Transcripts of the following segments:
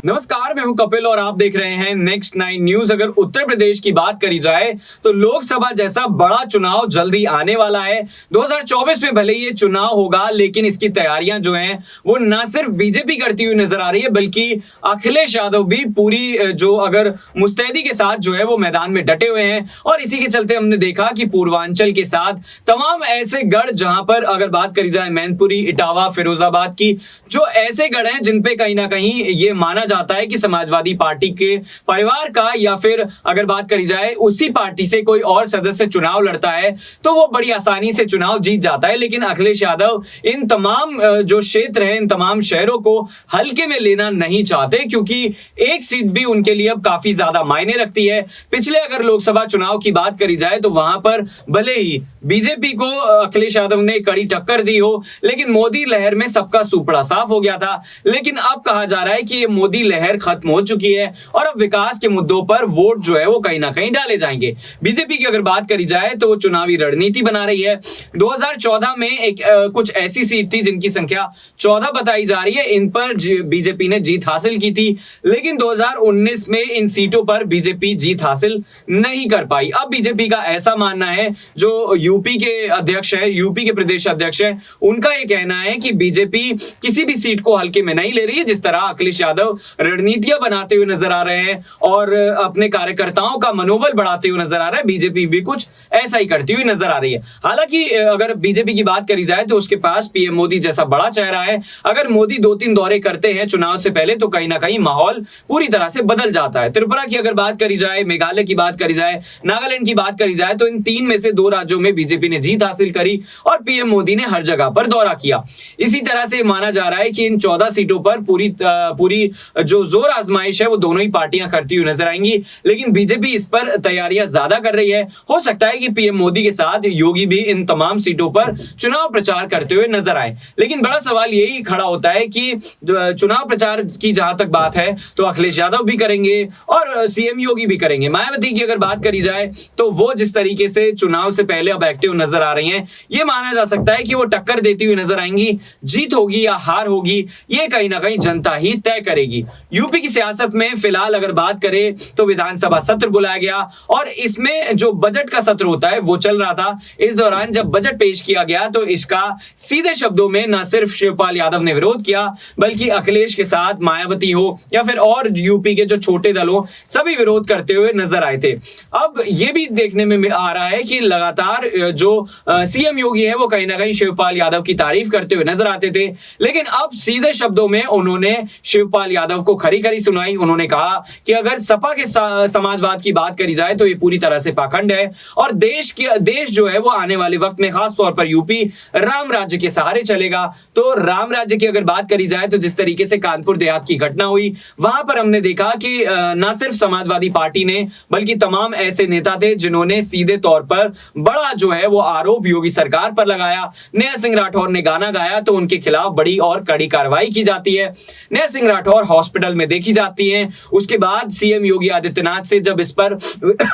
नमस्कार, मैं हूं कपिल और आप देख रहे हैं नेक्स्ट 9 न्यूज। अगर उत्तर प्रदेश की बात करी जाए तो लोकसभा जैसा बड़ा चुनाव जल्दी आने वाला है। 2024 में भले ये चुनाव होगा, लेकिन इसकी तैयारियां जो हैं वो ना सिर्फ बीजेपी करती हुई नजर आ रही है, बल्कि अखिलेश यादव भी पूरी जो अगर मुस्तैदी के साथ जो है वो मैदान में डटे हुए हैं। और इसी के चलते हमने देखा कि पूर्वांचल के साथ तमाम ऐसे गढ़, जहां पर अगर बात करी जाए मैनपुरी, इटावा, फिरोजाबाद की, जो ऐसे गढ़ हैं जिन पे कहीं ना कहीं ये माना जाता है कि समाजवादी पार्टी के परिवार का या फिर अगर बात करी जाए उसी पार्टी से कोई और सदस्य चुनाव लड़ता है तो वो बड़ी आसानी से चुनाव जीत जाता है। लेकिन अखिलेश यादव इन तमाम जो क्षेत्र हैं, इन तमाम शहरों को हल्के में लेना नहीं चाहते, क्योंकि एक सीट भी उनके लिए अब काफी ज्यादा मायने रखती है। पिछले अगर लोकसभा चुनाव की बात करी जाए तो वहां पर भले ही बीजेपी को अखिलेश यादव ने कड़ी टक्कर दी हो, लेकिन मोदी लहर में सबका सुपड़ा साफ हो गया था। लेकिन अब कहा जा रहा है कि ये मोदी लहर खत्म हो चुकी है और अब विकास के मुद्दों पर वोट जो है वो कहीं ना कहीं डाले जाएंगे। बीजेपी की अगर बात करी जाए तो वो चुनावी रणनीति बना रही है। 2014 में एक कुछ ऐसी सीट थी जिनकी संख्या 14 बताई जा रही है, इन पर बीजेपी ने जीत हासिल की थी। लेकिन 2019 में इन सीटों पर बीजेपी जीत हासिल नहीं कर पाई। अब बीजेपी का ऐसा मानना है, जो यूपी के अध्यक्ष है, यूपी के प्रदेश अध्यक्ष है, उनका यह कहना है कि बीजेपी किसी भी सीट को हल्के में नहीं ले रही है। जिस तरह अखिलेश यादव रणनीतियां बनाते हुए नजर आ रहे हैं और अपने कार्यकर्ताओं का मनोबल बढ़ाते हुए नजर आ रहा है, बीजेपी भी कुछ ऐसा ही करती हुई नजर आ रही है। हालांकि अगर बीजेपी की बात करी जाए तो उसके पास पीएम मोदी जैसा बड़ा चेहरा है। अगर मोदी 2-3 दौरे करते हैं चुनाव से पहले तो कहीं ना कहीं माहौल पूरी तरह से बदल जाता है। त्रिपुरा की अगर बात करी जाए, मेघालय की बात करी जाए, नागालैंड की बात करी जाए तो इन 3 में से 2 राज्यों में बीजेपी ने जीत हासिल करी और पीएम मोदी ने हर जगह पर दौरा किया। इसी तरह से माना जा रहा है कि इन 14 सीटों पर पूरी जो जोर आजमाइश है वो दोनों ही पार्टियां करती हुई नजर आएंगी। लेकिन बीजेपी इस पर तैयारियां ज्यादा कर रही है। हो सकता है कि पीएम मोदी के साथ योगी भी इन तमाम सीटों पर चुनाव प्रचार करते हुए नजर आए। लेकिन बड़ा सवाल यही खड़ा होता है कि चुनाव प्रचार की जहां तक बात है तो अखिलेश यादव भी करेंगे और सीएम योगी भी करेंगे। मायावती की अगर बात करी जाए तो वो जिस तरीके से चुनाव से पहले अब एक्टिव नजर आ रही हैं, ये माना जा सकता है कि वो टक्कर देती हुई नजर आएंगी। जीत होगी या हार होगी ये कहीं ना कहीं जनता ही तय करेगी। यूपी की सियासत में फिलहाल अगर बात करें तो विधानसभा सत्र बुलाया गया और इसमें जो बजट का सत्र होता है वो चल रहा था। इस दौरान जब बजट पेश किया गया तो इसका सीधे शब्दों में न सिर्फ शिवपाल यादव ने विरोध किया, बल्कि अखिलेश के साथ मायावती हो या फिर और यूपी के जो छोटे दल हो, सभी विरोध करते हुए नजर आए थे। अब ये भी देखने में आ रहा है कि लगातार जो सीएम योगी है वो कहीं ना कहीं शिवपाल यादव की तारीफ करते हुए नजर आते थे, लेकिन अब सीधे शब्दों में उन्होंने शिवपाल यादव को खरी खरी सुनाई। उन्होंने कहा कि अगर सपा के समाजवाद की बात करी जाए तो ये पूरी तरह से पाखंड है और देश जो है वो आने वाले वक्त में खास तौर पर यूपी राम राज्य के सहारे चलेगा। तो राम राज्य की अगर बात करी जाए तो जिस तरीके से कानपुर देहात की घटना हुई, वहां पर हमने देखा कि न सिर्फ समाजवादी पार्टी ने बल्कि तमाम ऐसे नेता थे जिन्होंने सीधे तौर पर बड़ा जो है वो आरोप योगी सरकार पर लगाया। नया सिंह राठौर ने गाना गाया तो उनके खिलाफ बड़ी और कड़ी कार्रवाई की जाती है। नया सिंह राठौर हॉस्पिटल में देखी जाती हैं। उसके बाद सीएम योगी आदित्यनाथ से जब इस पर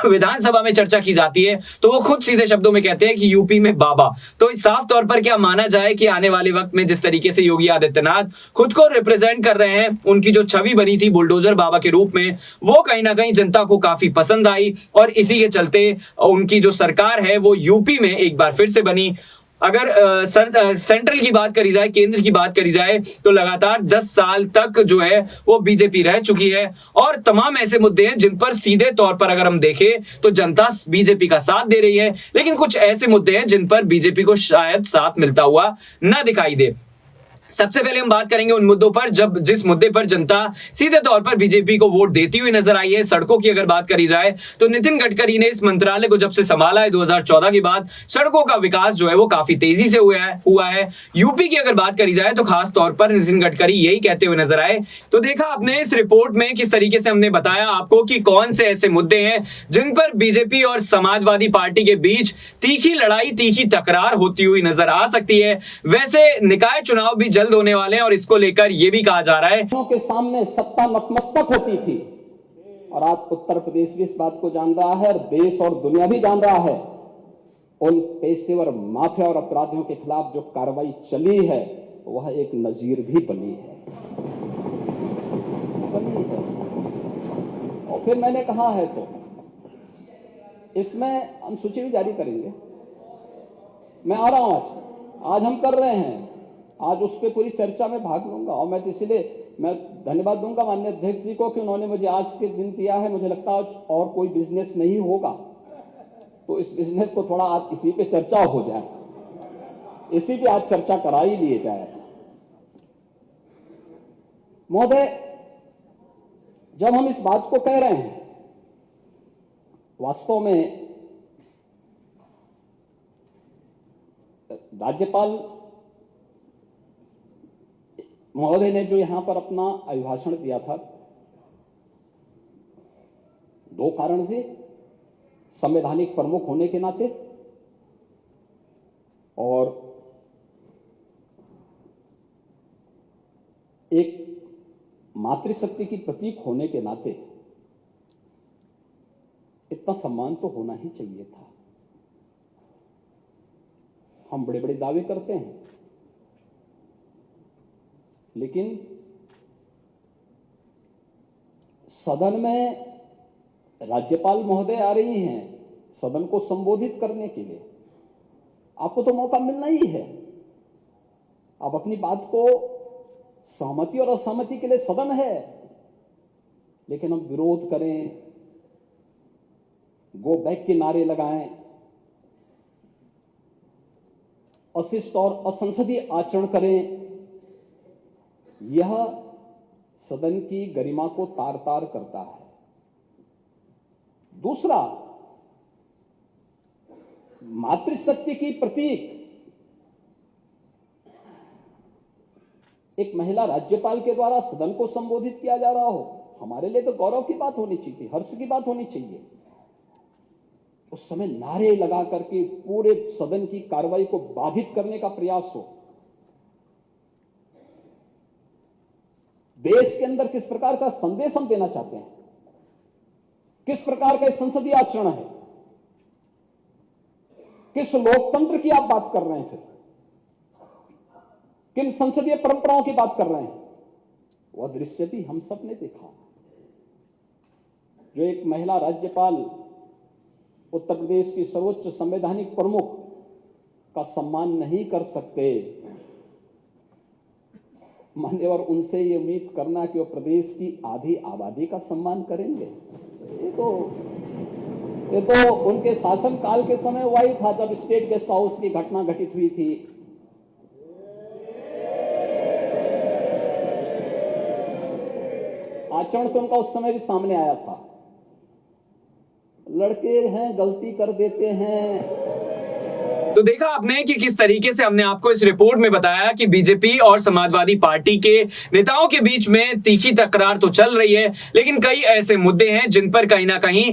विधानसभा में चर्चा की जाती है तो वो खुद सीधे शब्दों में कहते हैं कि यूपी में बाबा। तो साफ तौर पर क्या माना जाए कि आने वाले वक्त में जिस तरीके से योगी आदित्यनाथ खुद को रिप्रेजेंट कर रहे हैं, उनकी जो छवि बनी थी बुलडोजर बाबा के रूप में, वो कहीं ना कहीं जनता को काफी पसंद आई और इसी के चलते उनकी जो सरकार है वो यूपी में एक बार फिर से बनी। अगर सेंट्रल की बात करी जाए, केंद्र की बात करी जाए तो लगातार 10 साल तक जो है वो बीजेपी रह चुकी है और तमाम ऐसे मुद्दे हैं जिन पर सीधे तौर पर अगर हम देखें तो जनता बीजेपी का साथ दे रही है। लेकिन कुछ ऐसे मुद्दे हैं जिन पर बीजेपी को शायद साथ मिलता हुआ ना दिखाई दे। सबसे पहले हम बात करेंगे उन मुद्दों पर जिस मुद्दे पर जनता सीधे तौर पर बीजेपी को वोट देती हुई नजर आई है। सड़कों की अगर बात करी जाए तो नितिन गडकरी ने इस मंत्रालय को जब से संभाला है 2014 के बाद सड़कों का विकास जो है वो काफी तेजी से हुआ है। यूपी की अगर बात करी जाए तो खास तौर पर नितिन गडकरी यही कहते हुए नजर आए। तो देखा आपने इस रिपोर्ट में किस तरीके से हमने बताया आपको कि कौन से ऐसे मुद्दे हैं जिन पर बीजेपी और समाजवादी पार्टी के बीच तीखी लड़ाई, तीखी तकरार होती हुई नजर आ सकती है। वैसे निकाय चुनाव भी जल्द होने वाले हैं और इसको लेकर यह भी कहा जा रहा है के सामने सत्ता नतमस्तक होती थी और आज उत्तर प्रदेश भी इस बात को जान रहा है और देश और दुनिया भी जान रहा है। उन पेशेवर माफिया और अपराधियों के खिलाफ जो कार्रवाई चली है वह एक नजीर भी बनी है। फिर मैंने कहा है तो इसमें हम सूची भी जारी करेंगे। मैं आ रहा हूं, आज हम कर रहे हैं, आज उस पर पूरी चर्चा में भाग लूंगा। और मैं तो इसलिए मैं धन्यवाद दूंगा माननीय अध्यक्ष जी को कि उन्होंने मुझे आज के दिन दिया है। मुझे लगता है और कोई बिजनेस नहीं होगा तो इस बिजनेस को थोड़ा आज इसी पे चर्चा हो जाए, इसी पे आज चर्चा करा ही लिए जाए। महोदय, जब हम इस बात को कह रहे हैं, वास्तव में राज्यपाल महोदय ने जो यहां पर अपना अभिभाषण दिया था, दो कारण से, संवैधानिक प्रमुख होने के नाते और एक मातृशक्ति की प्रतीक होने के नाते इतना सम्मान तो होना ही चाहिए था। हम बड़े बड़े दावे करते हैं, लेकिन सदन में राज्यपाल महोदय आ रही हैं सदन को संबोधित करने के लिए, आपको तो मौका मिलना ही है। आप अपनी बात को, सहमति और असहमति के लिए सदन है, लेकिन हम विरोध करें, गो बैक के नारे लगाएं, अशिष्ट और असंसदीय आचरण करें, यह सदन की गरिमा को तार तार करता है। दूसरा, मातृशक्ति की प्रतीक एक महिला राज्यपाल के द्वारा सदन को संबोधित किया जा रहा हो, हमारे लिए तो गौरव की बात होनी चाहिए, हर्ष की बात होनी चाहिए। उस समय नारे लगा करके पूरे सदन की कार्रवाई को बाधित करने का प्रयास हो। देश के अंदर किस प्रकार का संदेश हम देना चाहते हैं, किस प्रकार का संसदीय आचरण है, किस लोकतंत्र की आप बात कर रहे हैं, फिर किन संसदीय परंपराओं की बात कर रहे हैं, वह दृश्य भी हम सब ने देखा। जो एक महिला राज्यपाल उत्तर प्रदेश की सर्वोच्च संवैधानिक प्रमुख का सम्मान नहीं कर सकते, मान्यवर उनसे ये उम्मीद करना कि वो प्रदेश की आधी आबादी का सम्मान करेंगे, ये तो उनके शासनकाल के समय हुआ ही था, जब स्टेट गेस्ट हाउस की घटना घटित हुई थी। आचरण तो उनका उस समय भी सामने आया था। लड़के हैं, गलती कर देते हैं। तो देखा आपने कि किस तरीके से हमने आपको इस रिपोर्ट में बताया कि बीजेपी और समाजवादी पार्टी के नेताओं के बीच में तीखी तकरार तो चल रही है, लेकिन कई ऐसे मुद्दे हैं जिन पर कहीं ना कहीं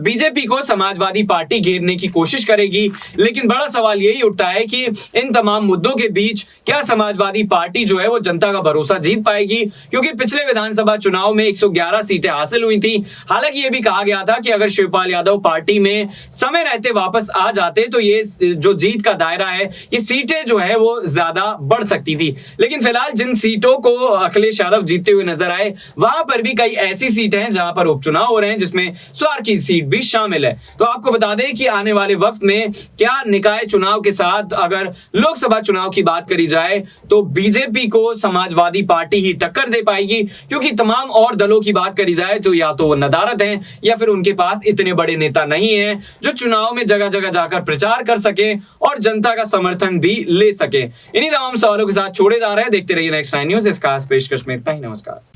बीजेपी को समाजवादी पार्टी घेरने की कोशिश करेगी। लेकिन बड़ा सवाल यही उठता है कि इन तमाम मुद्दों के बीच क्या समाजवादी पार्टी जो है वो जनता का भरोसा जीत पाएगी, क्योंकि पिछले विधानसभा चुनाव में 111 सीटें हासिल हुई थी। हालांकि यह भी कहा गया था कि अगर शिवपाल यादव पार्टी में समय रहते वापस आ जाते तो ये जो जीत का दायरा है, ये सीटें जो है वो ज्यादा बढ़ सकती थी। लेकिन फिलहाल जिन सीटों को अखिलेश यादव जीतते हुए नजर आए, वहां पर भी कई ऐसी सीटें हैं जहां पर उपचुनाव हो रहे हैं, जिसमें स्वार की सीट भी शामिल है। तो आपको बता दें कि आने वाले वक्त में क्या निकाय चुनाव के साथ अगर लोकसभा चुनाव की बात करी जाए तो बीजेपी को समाजवादी पार्टी ही टक्कर दे पाएगी, क्योंकि तमाम और दलों की बात करी जाए तो या तो वो नदारद हैं या फिर उनके पास इतने बड़े नेता नहीं है जो चुनाव में जगह जगह जाकर प्रचार कर सके और जनता का समर्थन भी ले सके। इन्हीं तमाम सवालों के साथ छोड़े जा रहे हैं। देखते रहिए नेक्स्ट 9 न्यूज़। इसका पेशकश में इतना ही। नमस्कार।